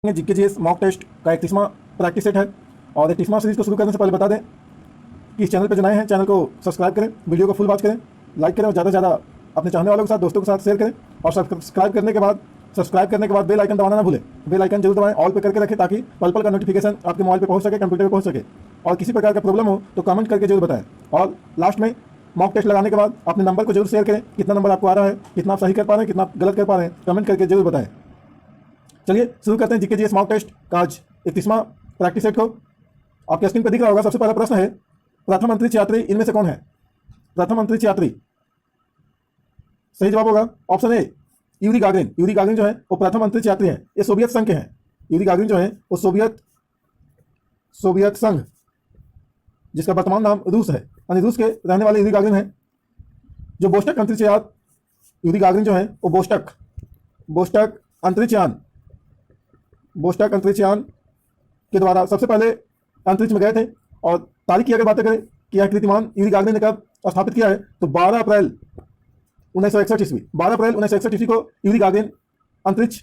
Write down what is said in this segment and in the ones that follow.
GK GS mock test का 31वां practice set है। और 31वां सीरीज को शुरू करने से पहले बता दें कि इस चैनल पर जो नए हैं चैनल को सब्सक्राइब करें, वीडियो को फुल वॉच करें, लाइक करें और ज़्यादा से ज़्यादा अपने चाहने वालों के साथ, दोस्तों के साथ शेयर करें। और सब्सक्राइब करने के बाद बेल आइकन दबाना ना भूलें। बेल आइकन जरूर दबाएं, ऑल पे करके रखें ताकि पल पल का नोटिफिकेशन आपके मोबाइल पे पहुंच सके, कंप्यूटर पे पहुंच सके। और किसी प्रकार का प्रॉब्लम हो तो कमेंट करके जरूर बताएं। और लास्ट में मॉक टेस्ट लगाने के बाद अपने नंबर को जरूर शेयर करें, कितना नंबर आपको आ रहा है, कितना आप सही कर पा रहे हैं, कितना आप गलत कर पा रहे हैं, कमेंट करके जरूर बताएं। चलिए शुरू करते हैं जीके जीएस मॉक टेस्ट का आज 31वां प्रैक्टिस सेट को। आपके स्क्रीन पर दिख रहा होगा। सबसे पहला प्रश्न है, प्रथम अंतरिक्ष यात्री इनमें से कौन है? प्रथम अंतरिक्ष यात्री, सही जवाब होगा option A Yuri Gagarin. Yuri Gagarin जो है वो प्रथम अंतरिक्ष यात्री है। ये सोवियत संघ के हैं। यूरी गागरिन जो है वो सोवियत संघ, जिसका वर्तमान नाम रूस है, यानी रूस के रहने वाले यूरी गागरिन है। जो बोस्टक अंतरिक्ष यान, यूरी गागरिन जो है वो बोस्टक अंतरिक्ष यान के द्वारा सबसे पहले अंतरिक्ष में गए थे। और तारीख की अगर बात करें कि यह कीर्तिमान यूरी गागरिन ने कब स्थापित किया है तो 12 अप्रैल 1961 ईस्वी। 12 अप्रैल 1961 ईस्वी को यूरी गागरिन अंतरिक्ष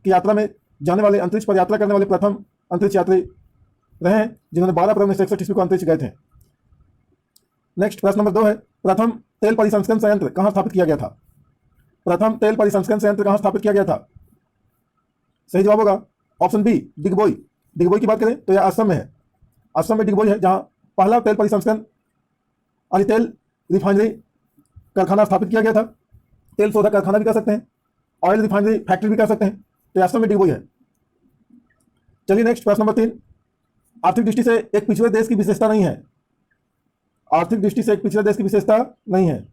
की यात्रा में जाने वाले, अंतरिक्ष पर यात्रा करने वाले प्रथम अंतरिक्ष यात्री रहे हैं, जिन्होंने 12 अप्रैल 1961 ईस्वी को अंतरिक्ष गए थे। नेक्स्ट प्रश्न नंबर 2 है, प्रथम तेल परिसंस्करण संयंत्र कहाँ स्थापित किया गया था? प्रथम तेल परिसंस्करण संयंत्र कहाँ स्थापित किया गया था? सही जवाब होगा ऑप्शन बी डिगबोई। डिगबोई की बात करें तो यह असम में है। असम में डिगबोई है जहां पहला तेल परिसंस्करण यानी तेल रिफाइनरी कारखाना स्थापित किया गया था। तेल शोधक कारखाना भी कह सकते हैं, ऑयल रिफाइनरी फैक्ट्री भी कह सकते हैं। तो असम में डिगबोई है। चलिए नेक्स्ट प्रश्न नंबर 3, आर्थिक दृष्टि से एक पिछड़े देश की विशेषता नहीं है। आर्थिक दृष्टि से एक पिछड़े देश की विशेषता नहीं है।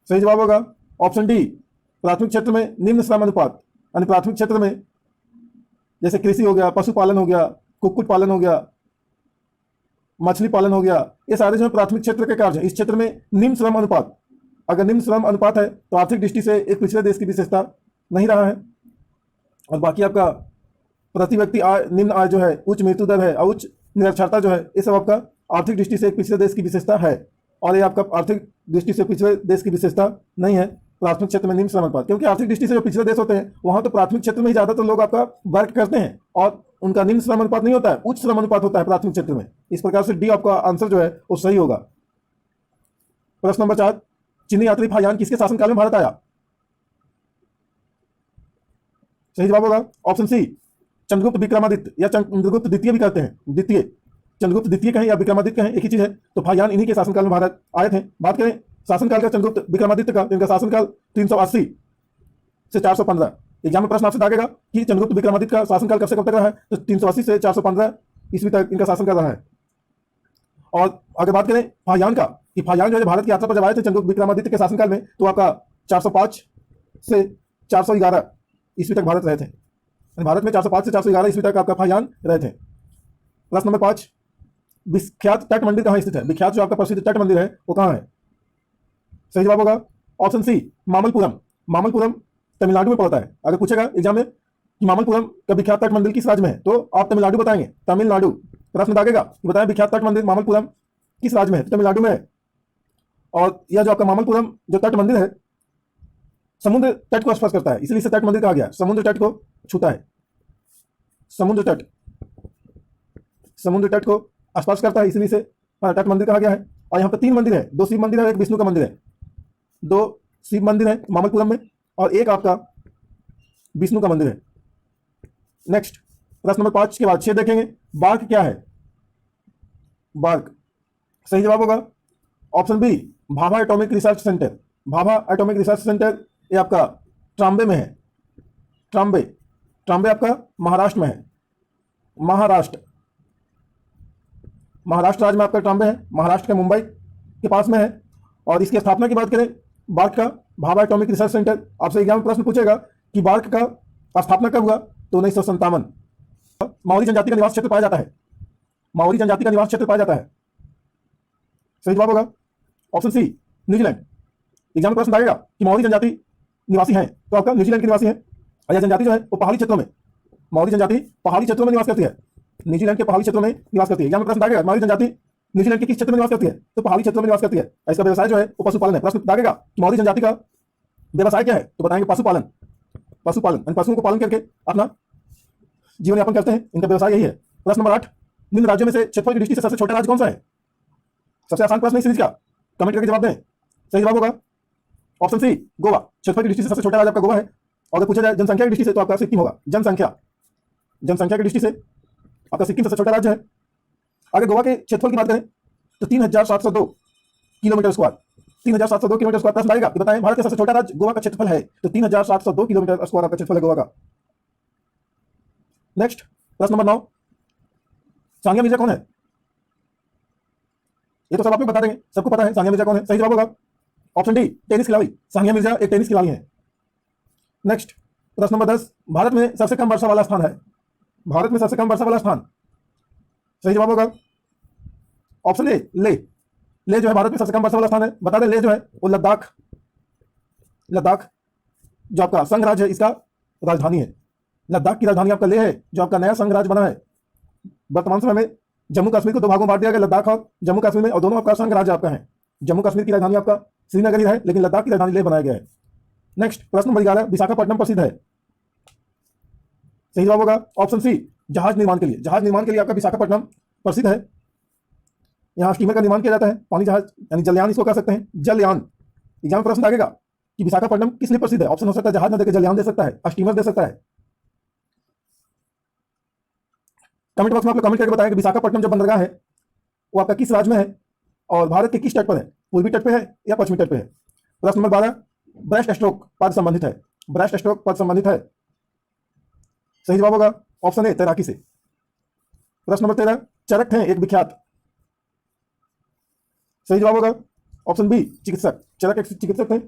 सही जवाब होगा ऑप्शन डी प्राथमिक क्षेत्र में निम्न श्रम अनुपात। यानी प्राथमिक क्षेत्र में जैसे कृषि हो गया, पशुपालन हो गया, कुक्कुट पालन हो गया, मछली पालन हो गया, ये सारे जो है प्राथमिक क्षेत्र के कार्य हैं। इस क्षेत्र में निम्न श्रम अनुपात, अगर निम्न श्रम अनुपात है तो आर्थिक दृष्टि से एक पिछड़े देश की विशेषता नहीं रहा है। और बाकी आपका प्रति व्यक्ति आय, निम्न आय जो है, उच्च मृत्यु दर है और उच्च निरक्षरता जो है, ये सब आपका आर्थिक दृष्टि से एक पिछड़े देश की विशेषता है। और ये आपका आर्थिक दृष्टि से पिछड़े देश की विशेषता नहीं है, प्राथमिक क्षेत्र में निम्न श्रम अनुपात। क्योंकि आर्थिक दृष्टि से जो पिछड़े देश होते हैं वहां तो प्राथमिक क्षेत्र में ही ज्यादातर लोग आपका वर्क करते हैं और उनका निम्न श्रम अनुपात नहीं होता है, उच्च श्रम अनुपात होता है प्राथमिक क्षेत्र में। इस प्रकार से डी आपका आंसर जो है वो सही होगा। प्रश्न नंबर 4, चीनी यात्री फायान किसके शासनकाल में भारत आया? सही जवाब होगा ऑप्शन सी चंद्रगुप्त विक्रमादित्य, या चंद्रगुप्त द्वितीय भी कहते हैं। द्वितीय, चंद्रगुप्त द्वितीय कहें या विक्रमादित्य कहें, एक ही चीज है। तो फायान इन्हीं के शासनकाल में भारत आए थे। बात करें शासनकाल का चंद्रगुप्त विक्रमादित्य का, इनका शासनकाल 380 से 415। एग्जाम में प्रश्न आपसे दागेगा कि चंद्रगुप्त विक्रमादित्य का शासनकाल कब से कब तक रहा है, तो 380 से 415 ईस्वी तक इनका शासनकाल रहा है। और अगर बात करें फायान का, कि फायान जो है भारत की यात्रा पर जब आए थे चंद्रगुप्त विक्रमादित्य के शासनकाल में, तो आपका 405 से 411 ईस्वी तक भारत रहे थे। भारत में 405 से 411 ईस्वी तक आपका फायान रहे थे। प्रश्न नंबर 5, विख्यात तट मंदिर कहाँ स्थित है? विख्यात जो आपका प्रसिद्ध तट मंदिर है वो कहाँ है? सही जवाब होगा ऑप्शन सी मामल्लपुरम। मामल्लपुरम तमिलनाडु में पड़ता है। अगर पूछेगा एग्जाम में कि मामल्लपुरम का विख्यात तट मंदिर किस राज्य में है, तो आप तमिलनाडु बताएंगे। तमिलनाडु प्रश्न दागेगा कि बताएं विख्यात तट मंदिर मामल्लपुरम किस राज्य में है, तो तमिलनाडु में है। और यह जो आपका मामल्लपुरम जो तट मंदिर है समुद्र तट को स्पर्श करता है, इसलिए इसे तट मंदिर कहा गया। समुद्र तट को छूता है, समुद्र तट को स्पर्श करता है, इसलिए इसे तट मंदिर कहा गया है। और यहाँ पर 3 मंदिर है, 2 शिव मंदिर है, एक विष्णु का मंदिर है। 2 शिव मंदिर है मामल्लपुरम में और एक आपका विष्णु का मंदिर है। नेक्स्ट प्रश्न नंबर 5 के बाद 6 देखेंगे। बार्क क्या है? बार्क, सही जवाब होगा option B Bhabha atomic research centre. Bhabha atomic research centre ये आपका ट्राम्बे में है। ट्राम्बे आपका महाराष्ट्र में है। महाराष्ट्र राज्य में आपका ट्राम्बे है, महाराष्ट्र के मुंबई के पास में है। और इसकी स्थापना की बात करें बार्क का, भाभा एटॉमिक रिसर्च सेंटर, आपसे एग्जाम में प्रश्न पूछेगा कि बार्क का स्थापना कब हुआ, तो 1957। माओरी जनजाति का निवास क्षेत्र पाया जाता है। माओरी जनजाति का निवास क्षेत्र पाया जाता है। सही जवाब होगा ऑप्शन सी न्यूजीलैंड। एग्जाम में प्रश्न आएगा कि माओरी जनजाति निवासी हैं, तो आपका न्यूजीलैंड के निवासी हैं। और यह जनजाति जो है वो पहाड़ी क्षेत्रों में, माओरी जनजाति पहाड़ी क्षेत्रों में निवास करती है। न्यूजीलैंड के पहाड़ी क्षेत्रों में निवास करती है। एग्जाम में प्रश्न आएगा माओरी जनजाति न्यूजीलैंड के किस क्षेत्र में निवास करती है, तो पहाड़ी क्षेत्रों में निवास करती है। इसका व्यवसाय जो है वो पशुपालन है। प्रश्न दागेगा माओरी जनजाति का व्यवसाय क्या है, तो बताएंगे पशुपालन। पशुपालन, यानी पशुओं को पालन करके अपना जीवन यापन करते हैं, इनका व्यवसाय यही है। प्रश्न नंबर 8, निम्न राज्यों में से क्षेत्रफल की दृष्टि से सबसे छोटा राज्य कौन सा है? सबसे आसान प्रश्न है इस सीरीज का, कमेंट करके जवाब दें। सही जवाब होगा ऑप्शन सी, गोवा। क्षेत्रफल की दृष्टि से सबसे छोटा राज्य आपका गोवा है। और अगर पूछा जाए जनसंख्या की दृष्टि से तो आपका सिक्किम होगा। जनसंख्या की दृष्टि से आपका सिक्किम सबसे छोटा राज्य है। अगर गोवा के क्षेत्रफल की बात करें तो 3702 किलोमीटर स्क्वायर, 3702 किलोमीटर स्क्वायर। प्रश्न आएगा कि बताएं भारत का सबसे छोटा राज्य गोवा का क्षेत्रफल है, तो 3702 किलोमीटर स्क्वायर आपका क्षेत्रफल है गोवा का। नेक्स्ट प्रश्न नंबर 9, सानिया मिर्जा कौन है? ये तो सब आपको बता देंगे, सबको पता है सानिया मिर्जा कौन है। सही जवाब होगा ऑप्शन डी, टेनिस खिलाड़ी। सानिया मिर्जा एक टेनिस खिलाड़ी है। नेक्स्ट प्रश्न नंबर 10, भारत में सबसे कम वर्षा वाला स्थान है। भारत में सबसे कम वर्षा वाला स्थान, सही जवाब होगा ऑप्शन ए, ले जो है भारत में सबसे कम वर्षा वाला स्थान है। बता दें ले जो है वो लद्दाख जो आपका संघ राज्य है इसका राजधानी है। लद्दाख की राजधानी आपका ले है, जो आपका नया संघ राज्य बना है। वर्तमान समय में जम्मू कश्मीर को दो भागों में बांट दिया गया, लद्दाख और जम्मू कश्मीर में, और दोनों आपका संघ राज्य आपका है। जम्मू कश्मीर की राजधानी आपका श्रीनगर ही है, लेकिन लद्दाख की राजधानी लेह बनाया गया है। नेक्स्ट प्रश्न नंबर 11, विशाखापट्टनम प्रसिद्ध है। सही जवाब होगा ऑप्शन सी, जहाज निर्माण के लिए। जहाज निर्माण के लिए आपका विशाखापट्टनम प्रसिद्ध है। यहाँ स्टीमर का निर्माण किया जाता है, पानी जहाज यानी जलयान इसको कह सकते हैं, जलयान। एग्जाम में प्रश्न आएगा कि विशाखापट्टनम किस लिए प्रसिद्ध है। ऑप्शन हो सकता है जहाज न देकर जलयान दे सकता है, स्टीमर दे सकता है। कमेंट बॉक्स में आप लोग कमेंट करके बताएं कि विशाखापट्टनम जो बंदरगाह है वो आपका किस राज्य में है और भारत के किस तट पर है, पूर्वी तट पे है या पश्चिमी तट पे है। प्रश्न नंबर 12, ब्रेस्ट स्ट्रोक पद संबंधित है। ब्रेस्ट स्ट्रोक पद संबंधित है। सही जवाब होगा ऑप्शन ए, तैराकी से। प्रश्न नंबर 13, चरक थे एक विख्यात। सही जवाब होगा ऑप्शन बी, चिकित्सक। चरक एक चिकित्सक थे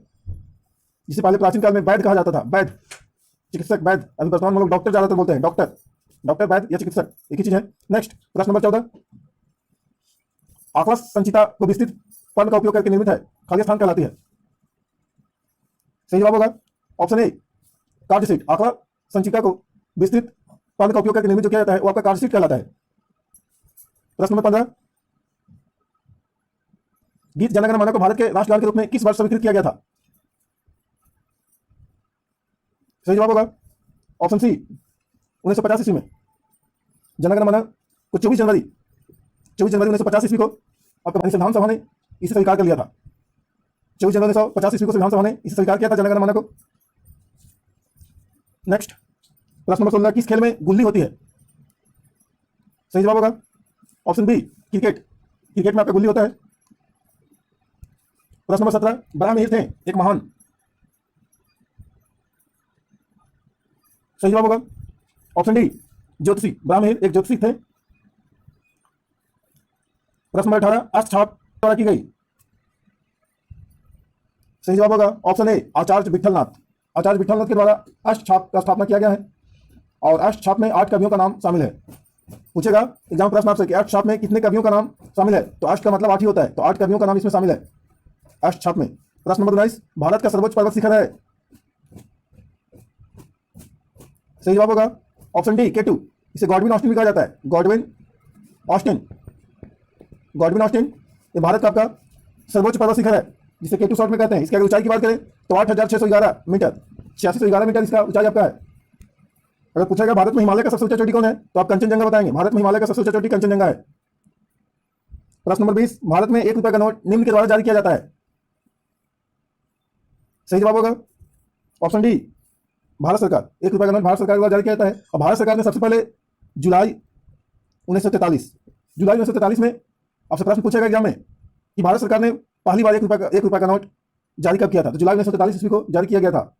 जिसे पहले प्राचीन काल में वैद्य कहा जाता था। वैद्य, चिकित्सक, वैद्य। अभी वर्तमान में लोग डॉक्टर ज्यादातर बोलते हैं, डॉक्टर वैद्य या चिकित्सक एक ही चीज है। नेक्स्ट प्रश्न नंबर 14, आंकड़ा संचिता को विस्तृत पर्ण का उपयोग करके निर्मित है, खाली स्थान कहलाती है। सही जवाब होगा ऑप्शन ए, कार्डशीट। आंकड़ा संचिता को विस्तृत पर्ण का उपयोग करके निर्मित जो किया जाता है वो आपका कार्डशीट कहलाता है। प्रश्न नंबर 15, गीत जन गण मन को भारत के राष्ट्रगान के रूप में किस वर्ष स्वीकृत किया गया था। सही जवाब होगा ऑप्शन सी, 1950 ईस्वी में। जन गण मन को 24 जनवरी 1950 ईस्वी को आपका संविधान सभा ने इसे स्वीकार कर लिया था। 24 जनवरी 1950 ईस्वी को संविधान सभा ने इसे स्वीकार किया था, जन गण मन को। नेक्स्ट प्रश्न नंबर 16, किस खेल में गुल्ली होती है। सही जवाब होगा ऑप्शन बी, क्रिकेट। क्रिकेट में आपका गुल्ली होता है। प्रश्न नंबर 17, ब्राह्मण थे एक महान। सही जवाब होगा ऑप्शन डी, ज्योतिषी। ब्राह्मण एक ज्योतिषी थे। प्रश्न नंबर 18, अष्टछाप द्वारा की गई। सही जवाब होगा ऑप्शन ए, आचार्य विठलनाथ। आचार्य विठलनाथ के द्वारा अष्टछाप का स्थापना किया गया है और अष्टछाप में 8 कवियों का नाम शामिल है। पूछेगा एग्जाम प्रश्न आपसे कि अष्टछाप में कितने कवियों का नाम शामिल है, तो अष्ट का मतलब 8 ही होता है, तो 8 कवियों का नाम इसमें शामिल है अष्टछाप में। प्रश्न नंबर 19, भारत का सर्वोच्च पर्वत शिखर है। सही जवाब होगा ऑप्शन डी, केटू। इसे गॉडविन ऑस्टिन भी कहा जाता है, गॉडविन ऑस्टिन। ये भारत का आपका सर्वोच्च पर्वत शिखर है जिसे केटू शॉर्ट में कहते हैं। इसकी अगर ऊंचाई की बात करें तो 8611 मीटर, 8611 मीटर इसका ऊंचाई आपका है। अगर पूछेगा भारत में हिमालय का सबसे ऊंचा चोटी कौन है, तो आप कंचनजंगा बताएंगे। भारत में हिमालय का सबसे ऊंचा चोटी कंचनजंगा है। प्रश्न नंबर 20, भारत में 1 रुपए का नोट निम्न के द्वारा जारी किया जाता है। सही जवाब होगा ऑप्शन डी, भारत सरकार। 1 रुपए का नोट भारत सरकार द्वारा जारी किया जाता है और भारत सरकार ने सबसे पहले जुलाई 1943 में आपसे प्रश्न पूछेगा एग्जाम में कि भारत सरकार ने पहली बार 1 रुपए का नोट जारी कब किया था, तो जुलाई 1943 ईस्वी को जारी किया गया था।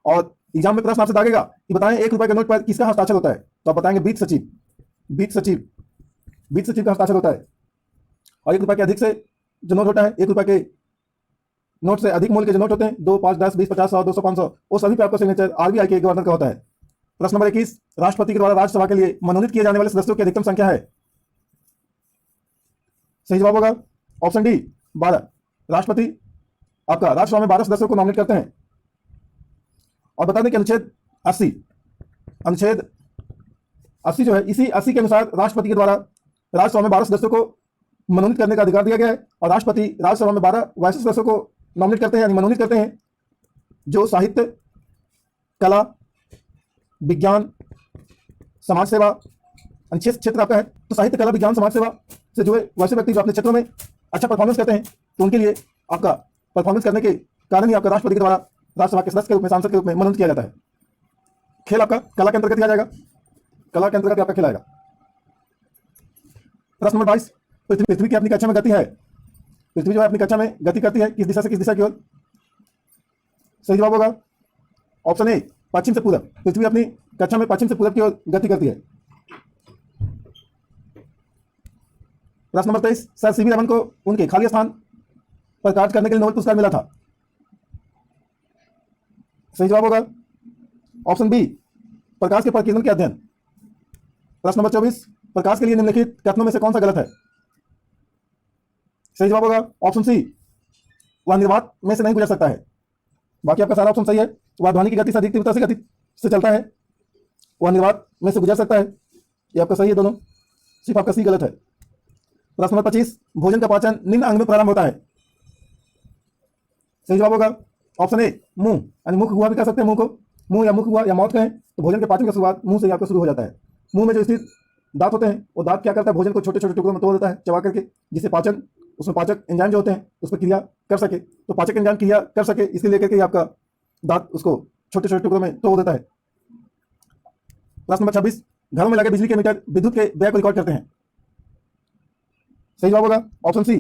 और एग्जाम में प्रश्न आपसे दागेगा कि बताएं 1 रुपए के नोट पर किसका हस्ताक्षर होता है, तो आप बताएंगे बीज सचिव का हस्ताक्षर होता है। और 1 रुपए के अधिक से जो नोट होता है, 1 रुपए के नोट से अधिक मूल्य के जो नोट होते हैं 2, 5, 10, 20, 50, 100, 200, 500, वो सभी पे आपका सिग्नेचर आरबीआई के गवर्नर का होता है। प्रश्न नंबर 21, राष्ट्रपति के द्वारा राज्यसभा के लिए मनोनीत किए जाने वाले सदस्यों की अधिकतम संख्या है। सही जवाब होगा ऑप्शन डी, 12। राष्ट्रपति आपका राज्यसभा में 12 सदस्यों को नॉमिनेट करते हैं। और बता दें कि अनुच्छेद 80 जो है, इसी 80 के अनुसार राष्ट्रपति के द्वारा राज्यसभा में 12 सदस्यों को मनोनीत करने का अधिकार दिया गया है और राष्ट्रपति राज्यसभा में 12 वैसे सदस्यों को नॉमिनेट करते हैं यानी मनोनीत करते हैं जो साहित्य, कला, विज्ञान, समाज सेवा, अच्छे क्षेत्र आपका है तो साहित्य, कला, विज्ञान, समाज सेवा से जुड़े वैसे व्यक्ति जो अपने क्षेत्रों में अच्छा परफॉर्मेंस करते हैं तो उनके लिए आपका परफॉर्मेंस करने के कारण ही आपका राष्ट्रपति के द्वारा राज्यसभा के सदस्य के रूप में, सांसद के रूप में मनोनीत किया जाता है। खेल आपका कला के अंतर्गत ही आ जाएगा, कला के अंतर्गत आपका खेल आएगा। प्रश्न नंबर 22, पृथ्वी की अपनी कक्षा में गति है, पृथ्वी जो है अपनी कक्षा में गति करती है किस दिशा से किस दिशा की ओर? सही जवाब होगा ऑप्शन ए, पश्चिम से पूरब। पृथ्वी अपनी कक्षा में पश्चिम से पूरब की ओर गति करती है। प्रश्न नंबर 23, सर सीवी रमन को उनके खाली स्थान पर कार्य करने के लिए नोबेल पुरस्कार मिला था। सही जवाब होगा ऑप्शन बी, प्रकाश के प्रकीर्णन के अध्ययन। प्रश्न नंबर 24, प्रकाश के लिए निम्नलिखित कथनों में से कौन सा गलत है? सही जवाब होगा ऑप्शन सी, वह निर्वात में से नहीं गुजर सकता है। बाकी आपका सारा ऑप्शन सही है। वह ध्वनि की गति से अधिक तीव्रता से गति से चलता है, वह निर्वात में से गुजर सकता है। ये आपका सही है दोनों, सिर्फ आपका सी गलत है। प्रश्न नंबर 25, भोजन का पाचन निम्न अंग में प्रारंभ होता है। सही जवाब होगा ऑप्शन ए, मुंह, यानी मुख हुआ भी कह सकते हैं, मुंह को मुंह या मुख हुआ या मौत कहें तो भोजन के पाचन की शुरुआत मुंह से आपका शुरू हो जाता है। मुंह में जो स्थित दांत होते हैं वो दांत क्या करता है, भोजन को छोटे छोटे टुकड़ों में तोड़ देता है चबा करके, जिससे पाचन, उसमें पाचक एंजाइम जो होते हैं उस पर क्रिया कर सके। तो पाचक एंजाइम क्रिया कर सके इसके लेकर के आपका दांत उसको छोटे छोटे टुकड़ों में तोड़ देता है। प्रश्न नंबर 26, घरों में लगे बिजली के मीटर विद्युत के व्यय को रिकॉर्ड करते हैं। सही जवाब होगा ऑप्शन सी,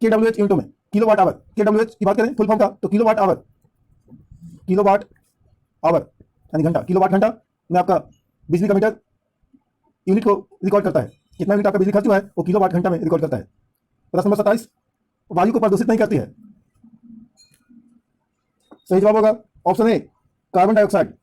KWH यूनिटों में, किलोवाट आवर। KWH की बात करें फुल फॉर्म का तो किलोवाट आवर, किलोवाट आवर यानी घंटा, किलोवाट घंटा में आपका बिजली का मीटर यूनिट को रिकॉर्ड करता है। कितना यूनिट आपका बिजली खर्च हुआ है वो किलोवाट घंटा में रिकॉर्ड करता है। प्रश्न नंबर 27, वायु को प्रदूषित नहीं करती है। सही जवाब होगा option A, carbon dioxide.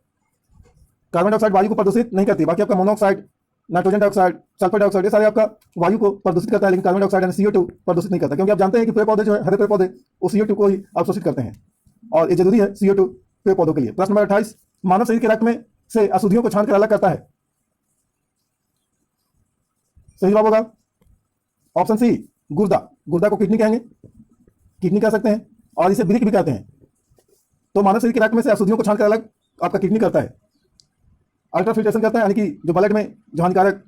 Carbon dioxide वायु को प्रदूषित नहीं करती। बाकी आपका monoxide, nitrogen dioxide, sulphur dioxide, ये सारे आपका वायु को प्रदूषित करता है, लेकिन कार्बन डाइऑक्साइड यानी CO2 प्रदूषित नहीं करता। क्योंकि आप जानते हैं कि पेड़ पौधे जो है, हरे पेड़ पौधे, वो CO2 को ही अवशोषित करते हैं और ये जरूरी है CO2 पेड़ पौधों के लिए। प्रश्न नंबर 28, मानव शरीर के रक्त में से अशुद्धियों को छानकर अलग करता है। सही जवाब होगा ऑप्शन सी, गुर्दा। गुर्दा को किडनी कहेंगे, किडनी कह सकते हैं और इसे ब्रिक भी कहते हैं। तो मानव शरीर के रक्त में से अशुद्धियों को छानकर अलग आपका किडनी करता है। अल्ट्राफिल्ट्रेशन करता है, यानी कि जो ब्लड में जो हानिकारक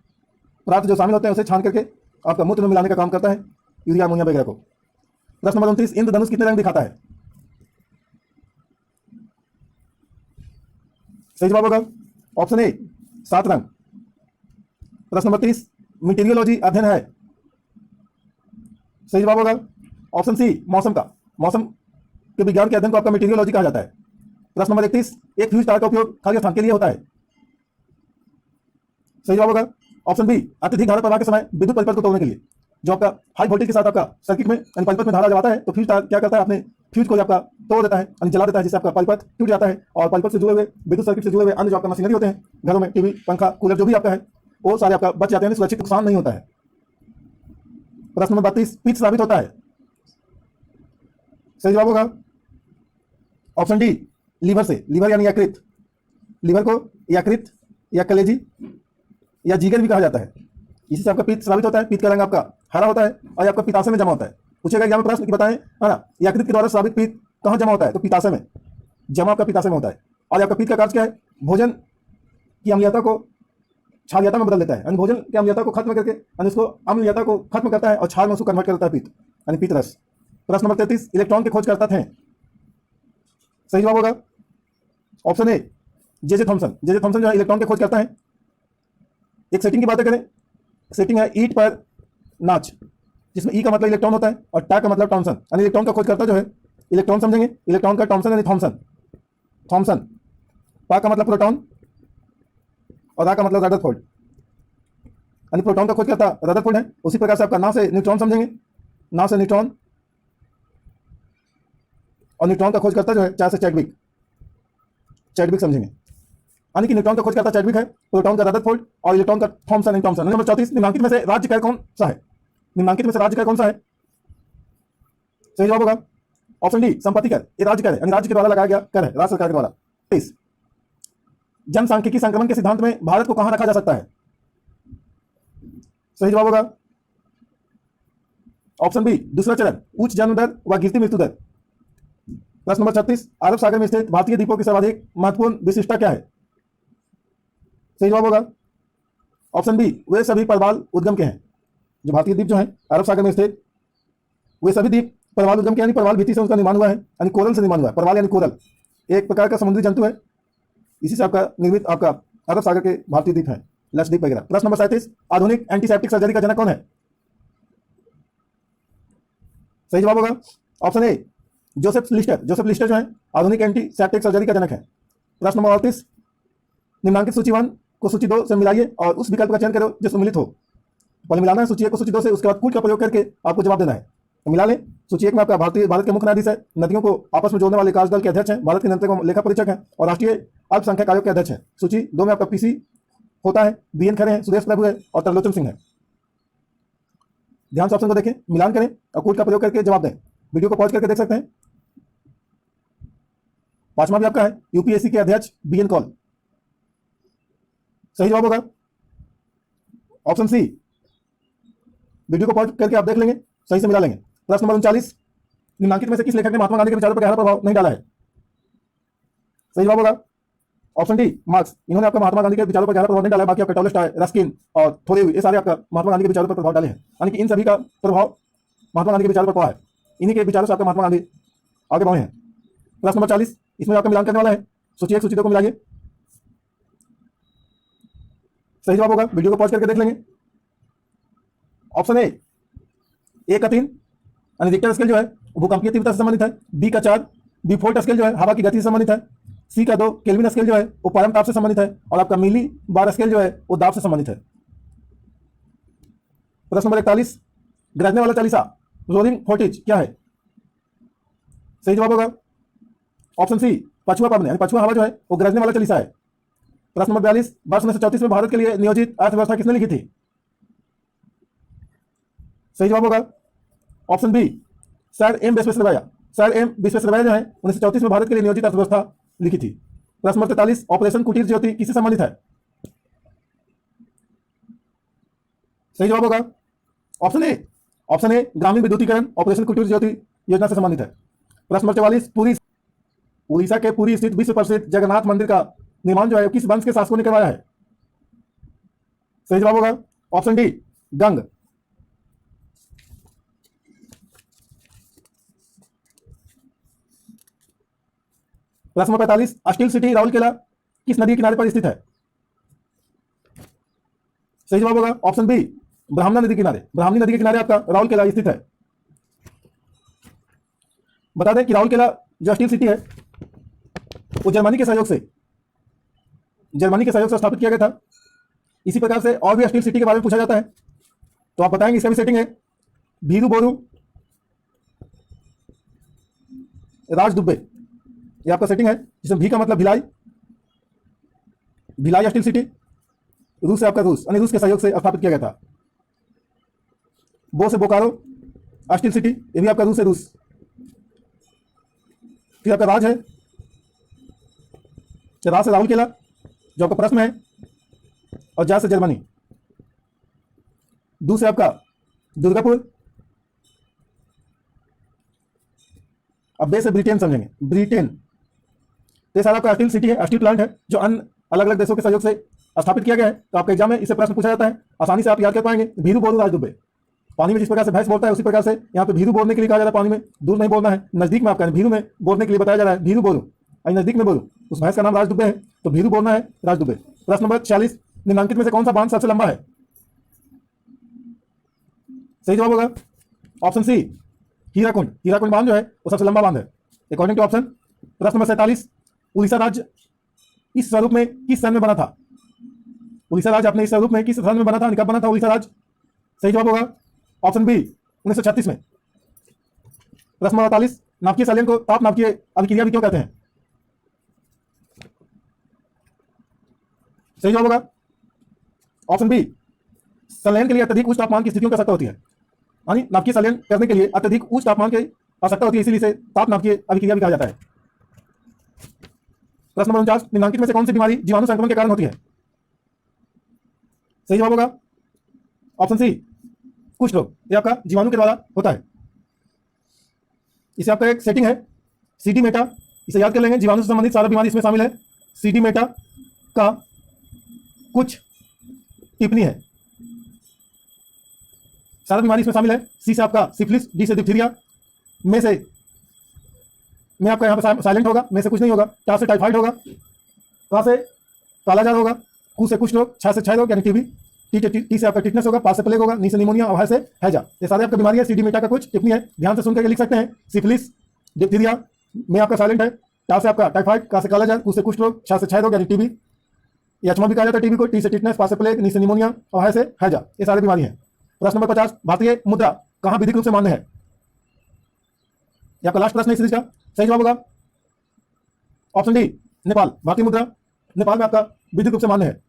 पदार्थ जो शामिल होते हैं उसे छान करके आपका मूत्र में मिलाने का काम करता है, यूरिया अमोनिया वगैरह को। प्रश्न नंबर 29, इंद्रधनुष कितने रंग दिखाता है? सही जवाब होगा ऑप्शन ए, 7 रंग। प्रश्न नंबर 30, मीटेरियोलॉजी अध्ययन है। सही जवाब होगा ऑप्शन सी, मौसम का, मौसम के विज्ञान के अध्ययन को आपका मीटेरियोलॉजी कहा जाता है। प्रश्न नंबर 31, एक फ्यूज तार का उपयोग खाली स्थान के लिए होता है। सही जवाब होगा ऑप्शन बी, अत्यधिक धारा प्रवाह के समय विद्युत परिपथ को तोड़ने के लिए। जो आपका हाई वोल्टेज के साथ आपका सर्किट में यानी परिपथ में धारा जब आता है तो फ्यूज तार क्या करता है, अपने फ्यूज को आपका तोड़ देता है यानी जला देता है, जिससे आपका परिपथ टूट जाता है और परिपथ से जुड़े हुए विद्युत सर्किट से जुड़े हुए अन्य जो आपका मशीनरी होते हैं घरों में, टीवी, पंखा, कूलर जो भी आपका है वो सारे आपका बच जाते हैं, सुरक्षित नुकसान नहीं होता है। प्रश्न नंबर 32, पित्त साबित होता है। सही जवाब होगा ऑप्शन डी, लीवर से। लीवर यानी यकृत, लीवर को यकृत या कलेजी या जिगर भी कहा जाता है। इसी से आपका पित्त स्रावित होता है। पित्त का रंग आपका हरा होता है और ये आपका पित्ताशय में जमा होता है। पूछेगा एग्जाम में प्रश्न कि बताएं, है ना, यकृत के द्वारा स्रावित पित्त कहाँ जमा होता है? तो पित्ताशय में, जमा आपका पित्ताशय में होता है। और आपका पित्त का कार्य क्या है? भोजन की अम्लीयता को क्षारीयता में बदल देता है, यानी भोजन की अम्लीयता को खत्म करके यानी उसको अम्लीयता को खत्म करता है और क्षार में उसको कन्वर्ट कर देता है पित्त, यानी पित्त रस। प्रश्न नंबर 33, इलेक्ट्रॉन के खोजकर्ता थे। सही जवाब होगा option A, J Thomson. J Thomson जो है इलेक्ट्रॉन के खोजकर्ता हैं। एक सेटिंग की बातें करें, सेटिंग है ईट पर नाच, जिसमें ई का मतलब इलेक्ट्रॉन होता है और टा का मतलब थॉमसन, यानी इलेक्ट्रॉन का खोजकर्ता जो है, इलेक्ट्रॉन समझेंगे, इलेक्ट्रॉन का थॉमसन यानी थॉमसन, थॉमसन। पा का मतलब प्रोटॉन और रा का मतलब रदरफोर्ड, यानी प्रोटॉन का खोजकर्ता रदरफोर्ड है। उसी प्रकार से आपका ना से न्यूट्रॉन समझेंगे, ना से न्यूट्रॉन, और न्यूट्रॉन का खोजकर्ता जो है चार से चैडविक, चैडविक समझेंगे, यानी कि न्यूट्रॉन का खोजकर्ता चैडविक है, प्रोटॉन का रदरफोर्ड और इलेक्ट्रॉन का थॉमसन एंड थॉमसन। नंबर 34, निम्नलिखित में से राज्य कार्य कौन सा है? निम्नलिखित में से राज्य कार्य कौन सा है? सही जवाब होगा ऑप्शन डी, संपत्ति कर। ये राज्य कर है, यानी राज्य के द्वारा लगाया गया कर है, राज्य सरकार के द्वारा। 23, जनसांख्यिकी संक्रमण के सिद्धांत में भारत को कहां रखा जा सकता है? सही जवाब होगा ऑप्शन बी, दूसरा चरण, उच्च जन्म दर व गिरती मृत्यु दर। प्रश्न नंबर 36, अरब सागर में स्थित भारतीय द्वीपों की सर्वाधिक महत्वपूर्ण विशिष्टता क्या है? सही जवाब होगा ऑप्शन बी, वे सभी प्रवाल उद्गम के हैं। जो भारतीय द्वीप जो है अरब सागर में स्थित, वे सभी द्वीप प्रवाल उद्गम के यानी प्रवाल भित्ति से उसका निर्माण हुआ है, यानी कोरल से निर्माण हुआ है। प्रवाल यानी कोरल एक प्रकार का समुद्री जंतु है, इसी से आपका निर्मित आपका अरब सागर के भारतीय द्वीप है, लक्षद्वीप वगैरह। प्रश्न नंबर 37, आधुनिक एंटीसेप्टिक सर्जरी का जनक कौन है? सही जवाब होगा option A, Joseph Lister. Joseph Lister जो है आधुनिक एंटीसेप्टिक सर्जरी का जनक है। प्रश्न नंबर 38, निम्नांकित सूची 1 को सूची 2 से मिलाइए और उस विकल्प का चयन करो जो सम्मिलित हो। पहले मिलाना है सूची 1 को सूची 2 से, उसके बाद कूट का प्रयोग करके आपको जवाब देना है। तो मिला लें। सूची 1 में आपका भारत के मुख्य न्यायाधीश है, नदियों को आपस में जोड़ने वाले कार्य दल के अध्यक्ष हैं, भारत के नियंत्रक लेखा परीक्षक हैं और राष्ट्रीय अल्पसंख्यक आयोग के अध्यक्ष हैं। सूची 2 में आपका पीसी होता है, बीएन खरे हैं, सुरेश प्रभु है और तरलोचन सिंह है। ध्यान से ऑप्शन को देखें, मिलान करें और कूट का प्रयोग करके जवाब दें। वीडियो को पॉज करके देख सकते हैं। पांचवा भी आपका है, यूपीएससी के अध्यक्ष बीएन कौल। सही जवाब होगा ऑप्शन सी। वीडियो को पॉज करके आप देख लेंगे, सही से मिला लेंगे। प्रश्न नंबर 39, निम्नांकित में से किस लेखक ने महात्मा गांधी के विचारों पर गहरा प्रभाव नहीं डाला है? सही जवाब होगा ऑप्शन डी, मार्क्स। इन्होंने आपका महात्मा गांधी के विचारों पर गहरा प्रभाव नहीं डाला है, बाकी आपका टॉलस्टॉय, रस्किन और थोलेवी, ये सारे आपका महात्मा गांधी के विचारों पर प्रभाव डाले हैं, यानी कि इन सभी का प्रभाव महात्मा गांधी के विचारों पर पड़ा है। इन्हीं के विचारों से आपका महात्मा गांधी आगे बढ़े हैं। प्रश्न नंबर 40, इसमें आपका मिलान करने वाला है, सूची 1 सूची 2 को मिलाइए। सही जवाब होगा, वीडियो को पॉज करके देख लेंगे। ऑप्शन ए का 3 यानी रिक्टर स्केल जो है भूकंपीय तीव्रता से संबंधित है। बी का 4 डिफॉल्ट स्केल जो है हवा की गति से संबंधित है। सी का 2 केल्विन स्केल जो है वो परम ताप से संबंधित है और आपका मिली बार स्केल जो है वो दाब से संबंधित है। प्रश्न नंबर 41, गरजने वाला चालीसा रोलिंग फोर्टिज क्या है? सही जवाब होगा ऑप्शन सी, पछुआ पवन यानी पछुआ हवा जो है वो गरजने वाला चालीसा है। प्रश्न नंबर 42, वर्ष 1934 में भारत के लिए नियोजित अर्थव्यवस्था किसने लिखी थी? सही जवाब होगा option B, sir M Visvesvaraya. Sir M Visvesvaraya जो है 1934 में भारत के लिए नियोजित अर्थव्यवस्था लिखी थी। प्रश्न नंबर 43, ऑपरेशन कुटीर ज्योति किससे संबंधित है? सही जवाब होगा ऑप्शन ए। ऑप्शन ए, ग्रामीण विद्युतीकरण ऑपरेशन कुटीर ज्योति योजना से संबंधित है। प्रश्न नंबर 44, पुरी उड़ीसा के पुरी स्थित विश्व प्रसिद्ध जगन्नाथ मंदिर का निर्माण जो है किस वंश के शासकों ने करवाया है? सही जवाब होगा ऑप्शन डी, गंग। प्रश्न नंबर 45, स्टील सिटी राउरकेला किस नदी के किनारे पर स्थित है? सही जवाब होगा ऑप्शन बी, ब्राह्मणी नदी के किनारे। ब्राह्मणी नदी के किनारे आपका राउरकेला स्थित है। बता दें कि राउरकेला जो स्टील सिटी है वो जर्मनी के सहयोग से स्थापित किया गया था। इसी प्रकार से और भी स्टील सिटी के बारे में पूछा जाता है तो आप बताएंगे। इसका भी सेटिंग है भीरू बोरू राज दुब्बे, ये आपका सेटिंग है जिसमें भी का मतलब भिलाई, भिलाई स्टील सिटी रूस से आपका रूस यानी रूस के सहयोग से स्थापित किया गया था। बो से बोकारो स्टील सिटी, ये भी आपका रूस से रूस। फिर आपका राज है, राज से राउरकेला जो आपका प्रश्न है, और जा से जर्मनी। दू से आपका दुर्गापुर, अब बे से ब्रिटेन समझेंगे, ब्रिटेन। ये सारा आपका स्टील सिटी है, स्टील प्लांट है जो अन्य अलग अलग देशों के सहयोग से स्थापित किया गया है। तो आपके एग्जाम में इससे प्रश्न पूछा जाता है, आसानी से आप याद कर पाएंगे। भीरू बोरू राज दुब्बे, पानी में जिस प्रकार से भैंस बोलता है उसी प्रकार से यहाँ पे भीरू बोलने के लिए कहा जाता है। पानी में दूर नहीं बोलना है, नजदीक में आपका भीरू में बोलने के लिए बताया जा रहा है, भीरू बोलू नजदीक में बोलू। उस भैंस का नाम राज दुब्बे है तो भीरू बोलना है राज दुब्बे। प्रश्न नंबर 46, निम्नांकित में से कौन सा बांध सबसे लंबा है? सही जवाब होगा ऑप्शन सी, हीराकुंड। हीराकुंड बांध जो है वो सबसे लंबा बांध है अकॉर्डिंग टू ऑप्शन। प्रश्न नंबर 47, उड़ीसा राज्य इस स्वरूप में किस सन में बना था? उड़ीसा राज्य अपने इस स्वरूप में किस सन में बना था, कब बना था उड़ीसा राज्य? सही जवाब होगा ऑप्शन बी, 1936 में। प्रश्न नंबर 48, नाभिकीय संलयन को ताप नाभिकीय अभिक्रिया भी क्यों कहते हैं? सही जवाब होगा ऑप्शन बी, संलयन के लिए अत्यधिक उच्च तापमान की स्थितियों की आवश्यकता होती है, यानी नाभिकीय संलयन करने के लिए अत्यधिक उच्च तापमान की आवश्यकता होती है, इसीलिए इसे ताप नाभिकीय अभिक्रिया भी कहा जाता है। प्रश्न नंबर 49, निम्नांकित में से कौन सी बीमारी जीवाणु संक्रमण के कारण होती है? सही जवाब होगा ऑप्शन सी, कुष्ठ रोग। ये आपका जीवाणु के द्वारा होता है। इसे आपका एक सेटिंग है सीडी मेटा, इसे याद कर लेंगे, जीवाणु से संबंधित सारा बीमारी इसमें शामिल है। सीडी मेटा का कुछ टिप्पणी है, सारा बीमारी इसमें शामिल है। सी से आपका सिफिलिस, डी से डिप्थीरिया, में से में आपका यहाँ पे साइलेंट होगा, में से कुछ नहीं होगा। टा से टाइफाइड होगा, का से कालाजार होगा, कु से कुछ रोग, छा से क्षय रोग यानी टीबी, टी से आपका टिटनेस होगा, पा से प्लेग होगा, नी से निमोनिया और से हैजा। ये सारे आपका बीमारी है। सीडी मेटा का कुछ टिप्पणी है, ध्यान से सुनकर लिख सकते हैं। सिफिलिस, डिप्थीरिया में आपका साइलेंट है। टा से आपका टाइफाइड, का से कालाजार, कु से कुछ रोग, छा से क्षय रोग यानी टीबी, यचमा भी कहा जाता है टीबी को। टी से टिटनेस, पा से प्लेग, नी से निमोनिया और से हैजा। ये सारी बीमारी है। प्रश्न नंबर 50, भारतीय मुद्रा कहाँ विधिक रूप से मान्य है? ये आपका लास्ट प्रश्न है इस सीरीज का। सही जवाब होगा ऑप्शन डी, नेपाल। भारतीय मुद्रा नेपाल में आपका विधिक रूप से मान्य है।